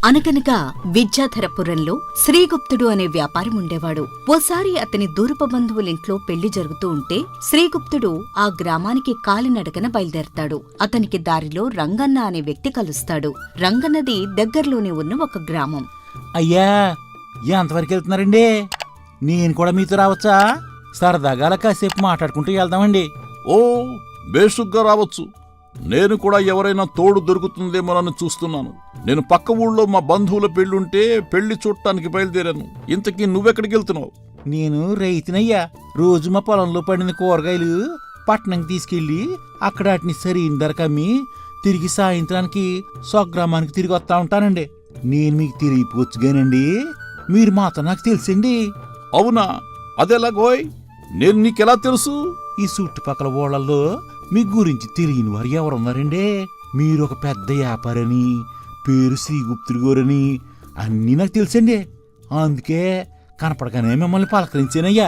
అనగనగా విద్యాధరపురంలో శ్రీగుప్తుడు అనే వ్యాపారి ఉండేవాడు. ఓసారి అతని దూరపు బంధువులింట్లో పెళ్లి జరుగుతూ ఉంటే శ్రీగుప్తుడు ఆ గ్రామానికి కాలినడకన బయలుదేరతాడు. అతనికి దారిలో రంగన్న అనే వ్యక్తి కలుస్తాడు. రంగన్నది దగ్గరలోనే ఉన్న ఒక గ్రామం. అయ్యా, ఎంతవరకు వెళ్తున్నారండి? నేను కూడా మీతో రావచ్చా? సరదాగా అలా కాసేపు మాట్లాడుకుంటూ వెళ్దామండి. ఓ, బేషుగ్గా రావచ్చు. నేను కూడా ఎవరైనా తోడు దొరుకుతుందేమోనని చూస్తున్నాను. నేను పక్క ఊళ్ళో మా బంధువుల పెళ్ళుంటే పెళ్లి చూడటానికి బయలుదేరాను. ఇంతకీ నువ్వెక్కడికి వెళ్తున్నావు? నేను రైతునయ్యా. రోజు మా పొలంలో పండిన కూరగాయలు పట్టణంకి తీసుకెళ్లి అక్కడ వాటిని సరైన ధరకు అమ్మి తిరిగి సాయంత్రానికి స్వగ్రామానికి తిరిగి వస్తా ఉంటానండి. నేను మీకు తిరిగిపోవచ్చుగానండి, మీరు మాత్రం నాకు తెలుసండి. అవునా? అదెలాగోయ్? నేను నీకెలా తెలుసు? ఈ చుట్టుపక్కల ఊళ్ళల్లో మీ గురించి తెలియని వారు ఎవరున్నారండి? మీరు ఒక పెద్ద వ్యాపారని, పేరు శ్రీగుప్తుడు గారని అన్నీ నాకు తెలుసండి. అందుకే కనపడగానే మిమ్మల్ని పలకరించానయ్యా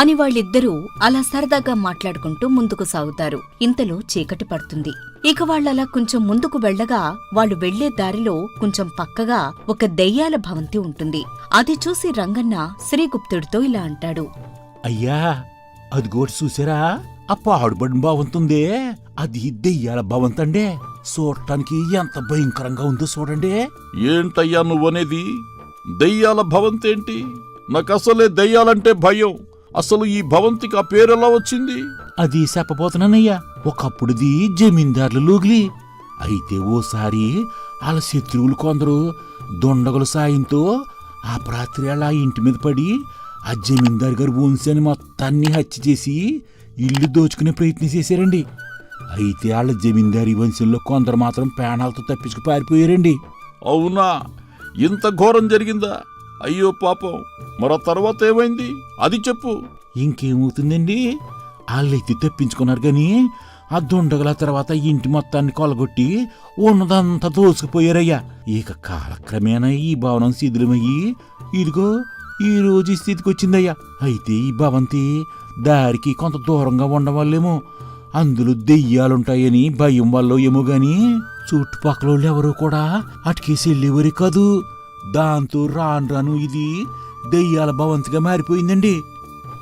అని వాళ్ళిద్దరూ అలా సరదాగా మాట్లాడుకుంటూ ముందుకు సాగుతారు. ఇంతలో చీకటి పడుతుంది. ఇక వాళ్ళలా కొంచెం ముందుకు వెళ్లగా వాళ్ళు వెళ్లే దారిలో కొంచెం పక్కగా ఒక దెయ్యాల భవంతి ఉంటుంది. అది చూసి రంగన్న శ్రీగుప్తుడితో ఇలా అంటాడు. అయ్యా, అదిగోటి చూసారా? ఆ పాడుబడిన భవంతుందే, అది దెయ్యాల భవంతండే. చూడటానికి ఎంత భయంకరంగా ఉందో చూడండి. ఏంటయ్యా నువ్వనేది? దెయ్యాల భవంతేంటి? నాకసలే దెయ్యాలంటే భయం. అసలు ఈ భవంతికి ఆ పేరెలా వచ్చింది? అది చెప్పబోతున్నానయ్యా. ఒకప్పుడుది జమీందారుల లూగిలి. అయితే ఓసారి వాళ్ళ శత్రువులు కొందరు దొండగల సాయంతో ఆ రాత్రి అలా ఇంటి మీద పడి ఆ జమీందారు గారి వంశాన్ని మొత్తాన్ని హత్య చేసి ఇల్లు దోచుకునే ప్రయత్నం చేశారండి. అయితే వాళ్ళ జమీందారీ వంశంలో కొందరు మాత్రం ప్రాణాలతో తప్పించుకు పారిపోయారండి. అవునా? ఇంత ఘోరం జరిగిందా? అయ్యో పాపం. మరో తర్వాత ఏమైంది? అది చెప్పు. ఇంకేమవుతుందండి, వాళ్ళైతే తప్పించుకున్నారు గాని ఆ దొండగల తర్వాత ఇంటి మొత్తాన్ని కొలగొట్టి ఉన్నదంతా దోసుకుపోయారయ్యా. ఇక కాలక్రమేణా ఈ భవనం శిథిలమయ్యి ఇదిగో ఈ రోజు స్థితికి వచ్చిందయ్యా. అయితే ఈ భవంతి దారికి కొంత దూరంగా ఉండవాళ్ళేమో అందులో దెయ్యాలుంటాయని భయం వల్ల ఏమో గాని చుట్టుపక్కల ఎవరూ కూడా అటుకేసి వెళ్ళేవారు కాదు. దాంతో రాను రాను ఇది దెయ్యాల భవంతిగా మారిపోయిందండి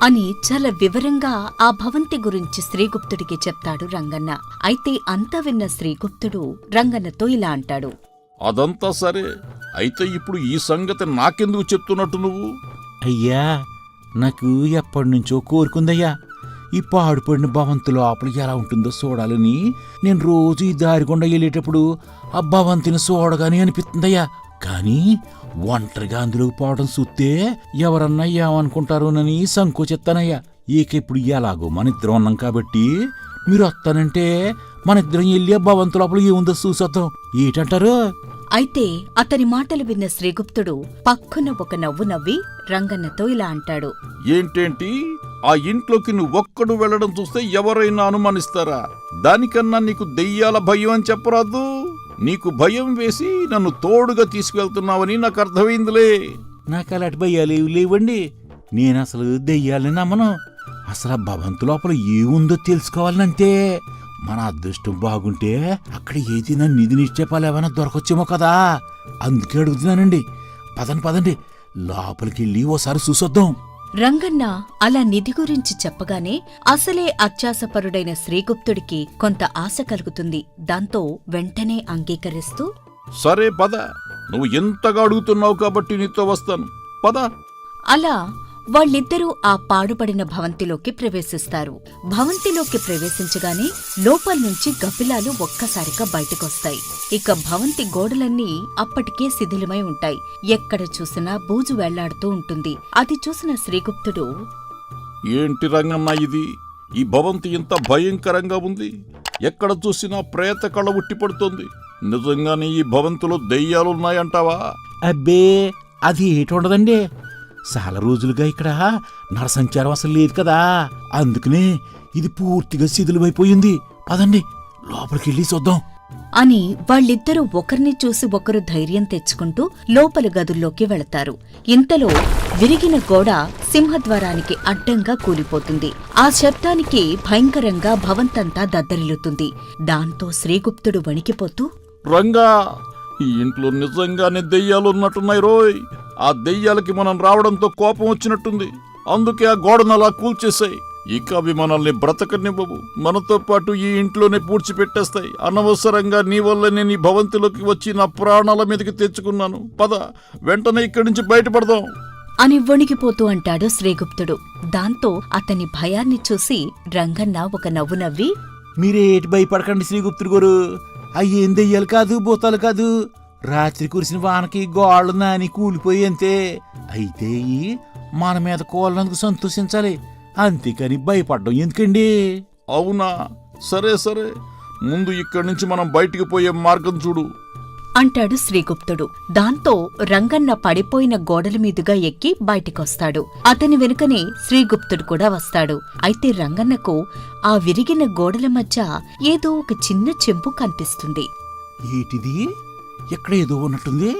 అని చాలా వివరంగా ఆ భవంతి గురించి శ్రీగుప్తుడికి చెప్తాడు రంగన్న. అయితే అంతా విన్న శ్రీగుప్తుడు రంగన్నతో ఇలా అంటాడు. అదంతా సరే, అయితే ఇప్పుడు ఈ సంగతి నాకెందుకు చెప్తున్నట్టు నువ్వు? అయ్యా, నాకు ఎప్పటినుంచో కోరుకుందయ్యా. ఈ పాడుపడిన భవంతి లోపల ఎలా ఉంటుందో చూడాలని నేను రోజు ఈ దారి గుండా వెళ్ళేటప్పుడు ఆ భవంతిని చూడగానే అనిపిస్తుందయ్యా. కానీ ఒంటరిగా అందులోకి పోవడం చూస్తే ఎవరన్నా ఏమనుకుంటారోనని సంకోచిస్తానయ్యా. ఇక ఇప్పుడు ఎలాగో మన ఇద్దరం ఉన్నాం కాబట్టి మీరు వస్తానంటే మన ఇద్దరం వెళ్ళి ఆ భవంతి లోపల ఏముందో చూసొద్దాం. ఏంటంటారు? అయితే అతని మాటలు విన్న శ్రీగుప్తుడు పక్కున ఒక నవ్వు నవ్వి రంగన్నతో ఇలా అంటాడు. ఏంటేంటి? ఆ ఇంట్లోకి నువ్వొక్కడు వెళ్లడం చూస్తే ఎవరైనా అనుమానిస్తారా? దానికన్నా నీకు దెయ్యాల భయం అని చెప్పరాదు. నీకు భయం వేసి నన్ను తోడుగా తీసుకువెళ్తున్నావని నాకు అర్థమైందిలే. నాకు అలాంటి భయాలు ఏవి లేవండి. నేను అసలు దెయ్యాలని నమ్మను. అసలు ఆ భవంతు లోపల ఏముందో తెలుసుకోవాలనంతే. మన అదృష్టం బాగుంటే అక్కడ ఏదైనా నిధి నిక్షేపాలు ఏమైనా దొరకొచ్చేమో కదా, అందుకే అడుగుతున్నానండి. పదండి లోపలికి వెళ్ళి ఓసారి చూసొద్దాం. రంగన్న అలా నిధి గురించి చెప్పగానే అసలే అత్యాసపరుడైన శ్రీగుప్తుడికి కొంత ఆశ కలుగుతుంది. దాంతో వెంటనే అంగీకరిస్తూ, సరే పద, నువ్వు ఎంతగా అడుగుతున్నావు కాబట్టి నీతో వస్తాను, పద. అలా వాళ్ళిద్దరూ ఆ పాడుపడిన భవంతిలోకి ప్రవేశిస్తారు. భవంతిలోకి ప్రవేశించగానే లోపల్నుంచి గబ్బిలాలు ఒక్కసారిగా బయటకొస్తాయి. ఇక భవంతి గోడలన్నీ అప్పటికే శిథిలమై ఉంటాయి. ఎక్కడ చూసినా బూజు వెళ్లాడుతూ ఉంటుంది. అది చూసిన శ్రీగుప్తుడు, ఏంటి రంగన్న ఇది? ఈ భవంతి ఇంత భయంకరంగా ఉంది. ఎక్కడ చూసినా ప్రేత కళ ఉట్టిపడుతోంది. నిజంగానే ఈ భవంతిలో దెయ్యాలున్నాయంటావా? అబ్బే, అది ఏటుండదండి. చాలా రోజులుగా ఇక్కడ నరసంచారం అసలు లేదు కదా, అందుకనే ఇది పూర్తిగా శిథిలమైపోయింది. పదండి లోపలికెళ్ళి చూద్దాం అని వాళ్ళిద్దరూ ఒకరిని చూసి ఒకరు ధైర్యం తెచ్చుకుంటూ లోపల గదుల్లోకి వెళతారు. ఇంతలో విరిగిన గోడ సింహద్వారానికి అడ్డంగా కూలిపోతుంది. ఆ శబ్దానికి భయంకరంగా భవంతంతా దద్దరిల్లుతుంది. దాంతో శ్రీగుప్తుడు వణికిపోతూ, రంగా, ఈ ఇంట్లో నిజంగానే దెయ్యాలు ఉన్నట్టున్నాయి రోయ్. ఆ దెయ్యాలకి మనం రావడంతో కోపం వచ్చినట్టుంది. అందుకే ఆ గోడను అలా కూల్చేశాయి. ఇక అవి మనల్ని బ్రతకనివ్వవు. మనతో పాటు ఈ ఇంట్లోనే పూడ్చిపెట్టేస్తాయి. అనవసరంగా నీ వల్ల నేను ఈ భవంతిలోకి వచ్చి నా ప్రాణాల మీదకి తెచ్చుకున్నాను. పద, వెంటనే ఇక్కడి నుంచి బయటపడదాం అని వణికిపోతూ అంటాడు శ్రీగుప్తుడు. దాంతో అతని భయాన్ని చూసి రంగన్న ఒక నవ్వు నవ్వి, మీరేటి భయపడకండి శ్రీగుప్తుడు గారు. అయ్యేం దెయ్యాలు కాదు, భూతాలు కాదు. రాత్రి కురిసిన వానకి గోళ్ళు నాని కూలిపోయి అంతే. అయితే మన మీద కోళ్ళందుకు సంతోషించాలి, అంతేకాని భయపడ్డం ఎందుకండి? అవునా? సరే సరే, ముందు ఇక్కడి నుంచి మనం బయటికి పోయే మార్గం చూడు అంటాడు శ్రీగుప్తుడు. దాంతో రంగన్న పడిపోయిన గోడల మీదుగా ఎక్కి బయటికొస్తాడు. అతని వెనుకనే శ్రీగుప్తుడు కూడా వస్తాడు. అయితే రంగన్నకు ఆ విరిగిన గోడల మధ్య ఏదో ఒక చిన్న చెంబు కనిపిస్తుంది. ఏటిది? ఎక్కడ ఏదో ఉన్నట్టుంది.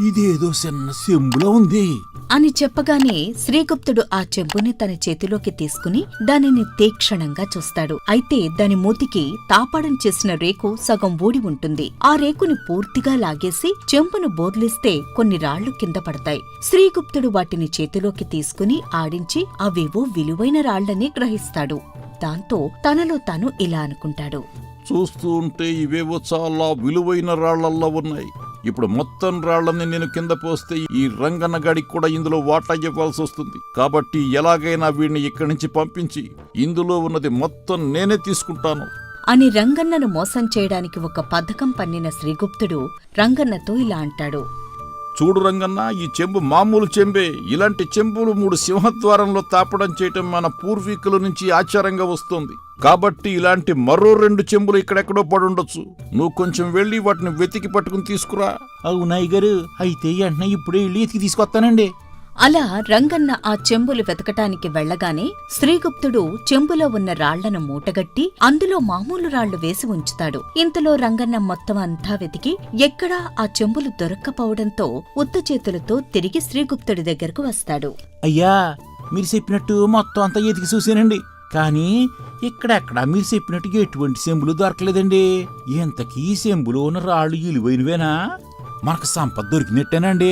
ఇదేదో చిన్న చెంబులో ఉంది అని చెప్పగానే శ్రీగుప్తుడు ఆ చెంబుని తన చేతిలోకి తీసుకుని దానిని తీక్షణంగా చూస్తాడు. అయితే దాని మూతికి తాపాడం చేసిన రేకు సగం ఊడి ఉంటుంది. ఆ రేకుని పూర్తిగా లాగేసి చెంబును బోర్లిస్తే కొన్ని రాళ్లు కింద పడతాయి. శ్రీగుప్తుడు వాటిని చేతిలోకి తీసుకుని ఆడించి అవేవో విలువైన రాళ్లని గ్రహిస్తాడు. దాంతో తనలో తాను ఇలా అనుకుంటాడు, చూస్తూ ఉంటే ఇవేవో చాలా విలువైన రాళ్లల్లా ఉన్నాయి. ఇప్పుడు మొత్తం రాళ్లని నేను కింద పోస్తే ఈ రంగన్న గాడికి కూడా ఇందులో వాటా ఇవ్వాల్సి వస్తుంది. కాబట్టి ఎలాగైనా వీడిని ఇక్కడి నుంచి పంపించి ఇందులో ఉన్నది మొత్తం నేనే తీసుకుంటాను అని రంగన్నను మోసం చేయడానికి ఒక పథకం పన్నిన శ్రీగుప్తుడు రంగన్నతో ఇలా అంటాడు. చూడు రంగన్న, ఈ చెంబు మామూలు చెంబే. ఇలాంటి చెంబులు 3 సింహద్వారంలో తాపడం చేయటం మన పూర్వీకుల నుంచి ఆచారంగా వస్తుంది. కాబట్టి ఇలాంటి మరో 2 చెంబులు ఇక్కడెక్కడో పడుండొచ్చు. నువ్వు కొంచెం వెళ్లి వాటిని వెతికి పట్టుకుని తీసుకురా. అవునాయి గారు, అయితే వెంటనే ఇప్పుడే వెళ్ళి ఎతికి తీసుకొస్తానండి. అలా రంగన్న ఆ చెంబులు వెతకటానికి వెళ్లగానే శ్రీగుప్తుడు చెంబులో ఉన్న రాళ్లను మూటగట్టి అందులో మామూలు రాళ్లు వేసి ఉంచుతాడు. ఇంతలో రంగన్న మొత్తం అంతా వెతికి ఎక్కడా ఆ చెంబులు దొరక్కపోవడంతో ఉత్త చేతులతో తిరిగి శ్రీగుప్తుడి దగ్గరకు వస్తాడు. అయ్యా, మీరు చెప్పినట్టు మొత్తం అంతా ఎతికి చూశానండి. కానీ ఇక్కడెక్కడా మీరు చెప్పినట్టు ఎటువంటి చెంబులు దొరకలేదండి. ఇంతకీ ఈ చెంబులో ఉన్న రాళ్లు విలువైనవేనా? మనకు సంపద దొరికినట్టేనండి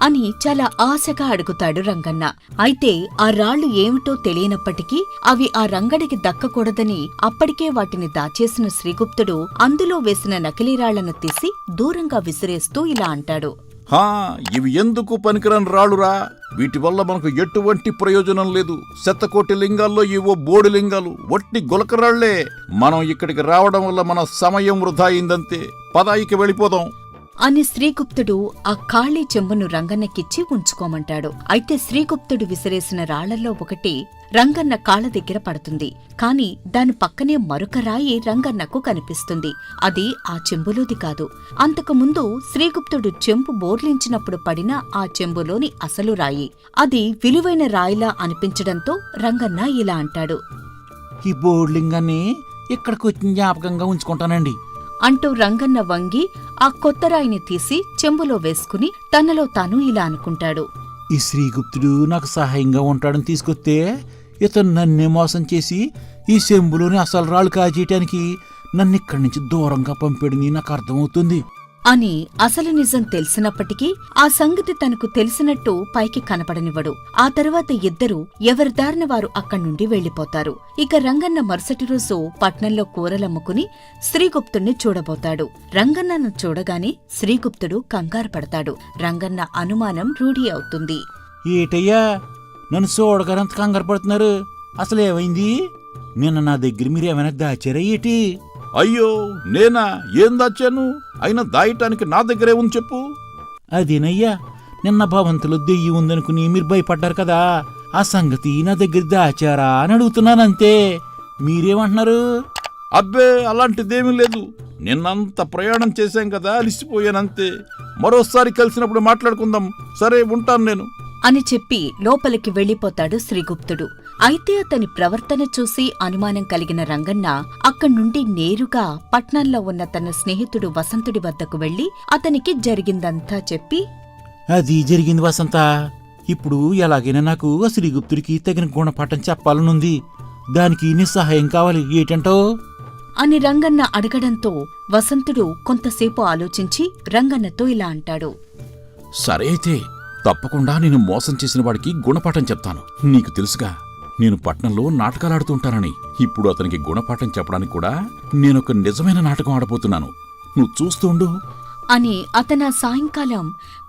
అని చాలా ఆశగా అడుగుతాడు రంగన్న. అయితే ఆ రాళ్లు ఏమిటో తెలియనప్పటికీ అవి ఆ రంగడికి దక్కకూడదని అప్పటికే వాటిని దాచేసిన శ్రీగుప్తుడు అందులో వేసిన నకిలీ రాళ్లను తీసి దూరంగా విసిరేస్తూ ఇలా అంటాడు. ఇవి ఎందుకు పనికిరాని రాళ్లురా. వీటి వల్ల మనకు ఎటువంటి ప్రయోజనం లేదు. 100,000,000 లింగాల్లో ఏవో బోడి లింగాలు, వట్టి గులకరాళ్లే. మనం ఇక్కడికి రావడం వల్ల మన సమయం వృధా అయిందంతే. పదాయికి వెళ్ళిపోదాం అని శ్రీగుప్తుడు ఆ ఖాళీ చెంబును రంగన్నకిచ్చి ఉంచుకోమంటాడు. అయితే శ్రీగుప్తుడు విసిరేసిన రాళ్లలో ఒకటి రంగన్న కాళ్ల దగ్గర పడుతుంది. కాని దాని పక్కనే మరొక రాయి రంగన్నకు కనిపిస్తుంది. అది ఆ చెంబులోది కాదు. అంతకుముందు శ్రీగుప్తుడు చెంబు బోర్లించినప్పుడు పడిన ఆ చెంబులోని అసలు రాయి. అది విలువైన రాయిలా అనిపించడంతో రంగన్న ఇలా అంటాడు. ఈ బోర్లింగాన్ని ఇక్కడికి వచ్చి జ్ఞాపకంగా ఉంచుకుంటానండి అంటూ రంగన్న వంగి ఆ కొత్త రాయిని తీసి చెంబులో వేసుకుని తనలో తాను ఇలా అనుకుంటాడు. ఈ శ్రీగుప్తుడు నాకు సహాయంగా ఉంటాడని తీసుకొస్తే ఇతను నన్నే మోసం చేసి ఈ చెంబులోని అసలు రాళ్ళు కాజేయటానికి నన్నిక్కడి నుంచి దూరంగా పంపాడని నాకు అర్థమవుతుంది అని అసలు నిజం తెలిసినప్పటికీ ఆ సంగతి తనకు తెలిసినట్టు పైకి కనపడనివ్వడు. ఆ తర్వాత ఇద్దరూ ఎవరిదారిన వారు అక్కడ్నుండి వెళ్లిపోతారు. ఇక రంగన్న మరుసటి రోజు పట్నంలో కూరలమ్ముకుని శ్రీగుప్తుణ్ణి చూడబోతాడు. రంగన్నను చూడగానే శ్రీగుప్తుడు కంగారు పడతాడు. రంగన్న అనుమానం రూఢి అవుతుంది. ఏటయ్యా, నన్ను చూడగానంత కంగారు పడుతున్నారు? అసలేమైంది? నిన్న నా దగ్గర మీరేమైనా దాచారా ఏటి? అయ్యో, నేనా? ఏం దాచాను? అయినా దాయటానికి నా దగ్గరే ఉంది చెప్పు. అదేనయ్యా, నిన్న భవంతులో దెయ్యం ఉందనుకుని మీరు భయపడ్డారు కదా, ఆ సంగతి నా దగ్గర దాచారా అని అడుగుతున్నానంతే. మీరేమంటున్నారు? అబ్బే, అలాంటిదేమీ లేదు. నిన్నంత ప్రయాణం చేశాం కదా, అలిసిపోయానంతే. మరోసారి కలిసినప్పుడు మాట్లాడుకుందాం. సరే, ఉంటాను నేను అని చెప్పి లోపలికి వెళ్లిపోతాడు శ్రీగుప్తుడు. అయితే అతని ప్రవర్తన చూసి అనుమానం కలిగిన రంగన్న అక్కడ్నుండి నేరుగా పట్నంలో ఉన్న తన స్నేహితుడు వసంతుడి వద్దకు వెళ్లి అతనికి జరిగిందంతా చెప్పి, అది జరిగింది వసంత. ఇప్పుడు ఎలాగైనా నాకు శ్రీగుప్తుడికి తగిన గుణపాఠం చెప్పాలనుంది. దానికి నీ సహాయం కావాలి. ఏటంటో? అని రంగన్న అడగడంతో వసంతుడు కొంతసేపు ఆలోచించి రంగన్నతో ఇలా అంటాడు. సరే అయితే తప్పకుండా నేను మోసం చేసిన వాడికి గుణపాఠం చెప్తాను. నీకు తెలుసుగా నేను పట్నంలో నాటకాలాడుతూ ఉంటానని. ఇప్పుడు అతనికి గుణపాఠం చెప్పడానికి కూడా నేనొక నిజమైన నాటకం ఆడబోతున్నాను. నువ్వు చూస్తూ ఉండు. అని అతనా సాయంకాలం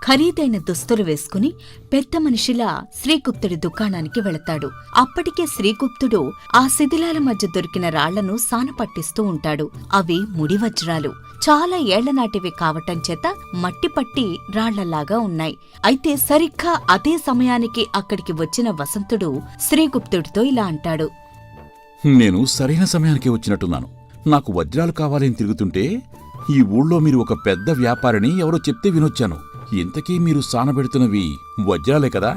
ఖరీదైన దుస్తులు వేసుకుని పెద్ద మనిషిలా శ్రీగుప్తుడి దుకాణానికి వెళతాడు. అప్పటికే శ్రీగుప్తుడు ఆ శిథిలాల మధ్య దొరికిన రాళ్లను సానపట్టిస్తూ ఉంటాడు. అవి ముడి వజ్రాలు. చాలా ఏళ్లనాటివి కావటం చేత మట్టిపట్టి రాళ్లలాగా ఉన్నాయి. అయితే సరిగ్గా అదే సమయానికి అక్కడికి వచ్చిన వసంతుడు శ్రీగుప్తుడితో ఇలా అంటాడు. నేను సరైన సమయానికి వచ్చినట్టున్నాను. నాకు వజ్రాలు కావాలని తిరుగుతుంటే ఈ ఊళ్ళో మీరు ఒక పెద్ద వ్యాపారిని ఎవరో చెప్తే వినొచ్చాను. ఇంతకీ మీరు సానబెడుతున్నవి వజ్రాలే కదా?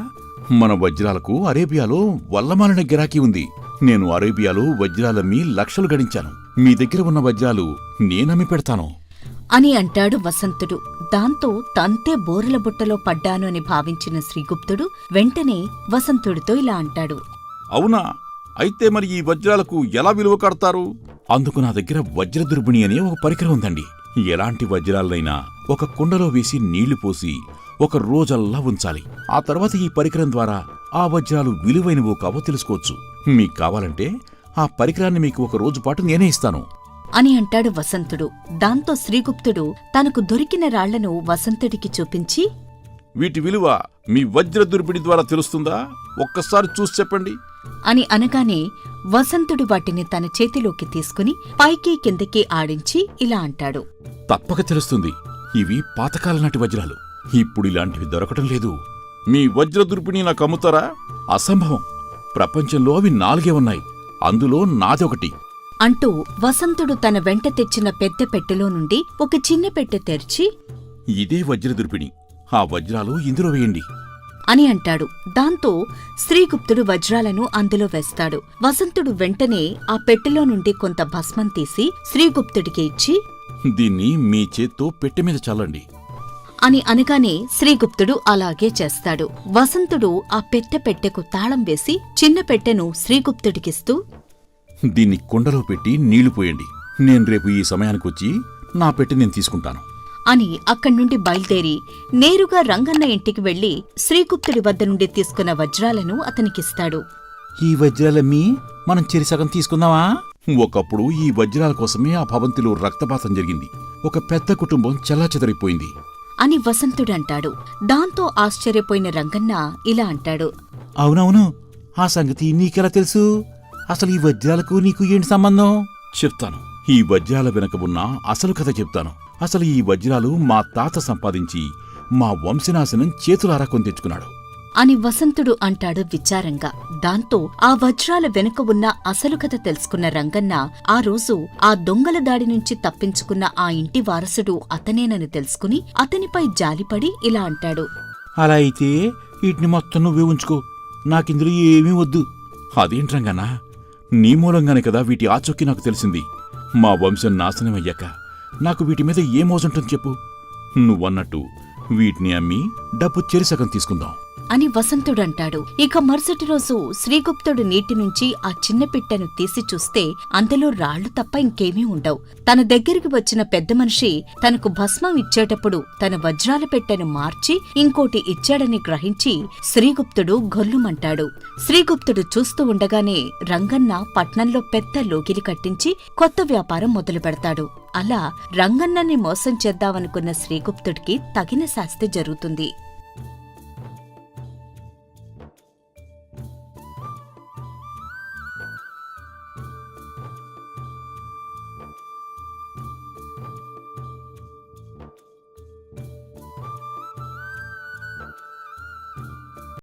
మన వజ్రాలకు అరేబియాలో వల్లమాలిన గిరాకీ ఉంది. నేను అరేబియాలో వజ్రాలమ్మి లక్షలు గడించాను. మీ దగ్గర ఉన్న వజ్రాలు నేనమ్మి పెడతాను అని అంటాడు వసంతుడు. దాంతో తంతే బోరెల బుట్టలో పడ్డాను అని భావించిన శ్రీగుప్తుడు వెంటనే వసంతుడితో ఇలా అంటాడు. అవునా? అయితే మరి ఈ వజ్రాలకు ఎలా విలువ కడతారు? అందుకు నా దగ్గర వజ్రదుర్బిణి అనే ఒక పరికరం ఉందండి. ఎలాంటి వజ్రాలనైనా ఒక కుండలో వేసి నీళ్లు పోసి ఒక రోజల్లా ఉంచాలి. ఆ తర్వాత ఈ పరికరం ద్వారా ఆ వజ్రాలు విలువైనవో కావో తెలుసుకోవచ్చు. మీకు కావాలంటే ఆ పరికరాన్ని మీకు ఒక రోజు పాటు నేనే ఇస్తాను అని అంటాడు వసంతుడు. దాంతో శ్రీగుప్తుడు తనకు దొరికిన రాళ్లను వసంతుడికి చూపించి, వీటి విలువ మీ వజ్రదుర్బిణి ద్వారా తెలుస్తుందా? ఒక్కసారి చూసి చెప్పండి అని అనగానే వసంతుడు వాటిని తన చేతిలోకి తీసుకుని పైకి కిందకి ఆడించి ఇలా అంటాడు. తప్పక తెలుస్తుంది. ఇవి పాతకాల నాటి వజ్రాలు. ఇప్పుడు ఇలాంటివి దొరకటం లేదు. మీ వజ్రదుర్బిణి నాకు అమ్ముతారా? అసంభవం. ప్రపంచంలో అవి 4 ఉన్నాయి. అందులో నాదొకటి అంటూ వసంతుడు తన వెంట తెచ్చిన పెద్ద పెట్టెలో నుండి ఒక చిన్న పెట్టె తెరిచి, ఇదే వజ్రదుర్బిణి. ఆ వజ్రాలు ఇందులో వేయండి అని అంటాడు. దాంతో శ్రీగుప్తుడు వజ్రాలను అందులో వేస్తాడు. వసంతుడు వెంటనే ఆ పెట్టెలో నుండి కొంత భస్మం తీసి శ్రీగుప్తుడికి ఇచ్చి, దీన్ని మీ చేత్తో పెట్టె మీద చల్లండి అని అనగానే శ్రీగుప్తుడు అలాగే చేస్తాడు. వసంతుడు ఆ పెట్టెకు తాళం వేసి చిన్న పెట్టెను శ్రీగుప్తుడికిస్తూ, దీన్ని కుండలో పెట్టి నీళ్లు పోయండి. నేను రేపు ఈ సమయానికొచ్చి నా పెట్టె నేను తీసుకుంటాను అని అక్కడ్నుండి బయల్దేరి నేరుగా రంగన్న ఇంటికి వెళ్లి శ్రీగుప్తుడి వద్ద నుండి తీసుకున్న వజ్రాలను అతనికిస్తాడు. ఈ వజ్రాలమ్మి మనం చెరిసగం తీసుకుందామా? ఒకప్పుడు ఈ వజ్రాల కోసమే ఆ భవంతిలో రక్తపాతం జరిగింది. ఒక పెద్ద కుటుంబం చెల్లాచెదరైపోయింది అని వసంతుడంటాడు. దాంతో ఆశ్చర్యపోయిన రంగన్న ఇలా అంటాడు. అవునవును, ఆ సంగతి నీకెలా తెలుసు? అసలు ఈ వజ్రాలకు నీకు ఏంటి సంబంధం? చెప్తాను. ఈ వజ్రాల వెనక ఉన్న అసలు కథ చెప్తాను. అసలు ఈ వజ్రాలు మా తాత సంపాదించి మా వంశనాశనం చేతులారా కొని తెచ్చుకున్నాడు అని వసంతుడు అంటాడు విచారంగా. దాంతో ఆ వజ్రాల వెనుక ఉన్న అసలు కథ తెలుసుకున్న రంగన్న ఆ రోజు ఆ దొంగల దాడి నుంచి తప్పించుకున్న ఆ ఇంటి వారసుడు అతనేనని తెలుసుకుని అతనిపై జాలిపడి ఇలా అంటాడు. అలా అయితే వీటిని మొత్తం నువ్వే ఉంచుకో, నాకిందులో ఏమీ వద్దు. అదేంట్రంగన్నా, నీ మూలంగానే కదా వీటి ఆచొక్కి నాకు తెలిసింది. మా వంశం నాశనమయ్యాక నాకు వీటి మీద ఏ మోజుంటుంది చెప్పు? నువ్వన్నట్టు వీటిని అమ్మి డబ్బు చెరిసగం తీసుకుందాం అని వసంతుడంటాడు. ఇక మరుసటి రోజు శ్రీగుప్తుడు నీటి నుంచి ఆ చిన్న పిట్టను తీసి చూస్తే అందులో రాళ్లు తప్ప ఇంకేమీ ఉండవు. తన దగ్గరికి వచ్చిన పెద్ద మనిషి తనకు భస్మం ఇచ్చేటప్పుడు తన వజ్రాల పెట్టెను మార్చి ఇంకోటి ఇచ్చాడని గ్రహించి శ్రీగుప్తుడు గొల్లుమంటాడు. శ్రీగుప్తుడు చూస్తూ ఉండగానే రంగన్న పట్నంలో పెద్ద లోగిలి కట్టించి కొత్త వ్యాపారం మొదలు పెడతాడు. అలా రంగన్నని మోసం చేద్దామనుకున్న శ్రీగుప్తుడికి తగిన శాస్తి జరుగుతుంది.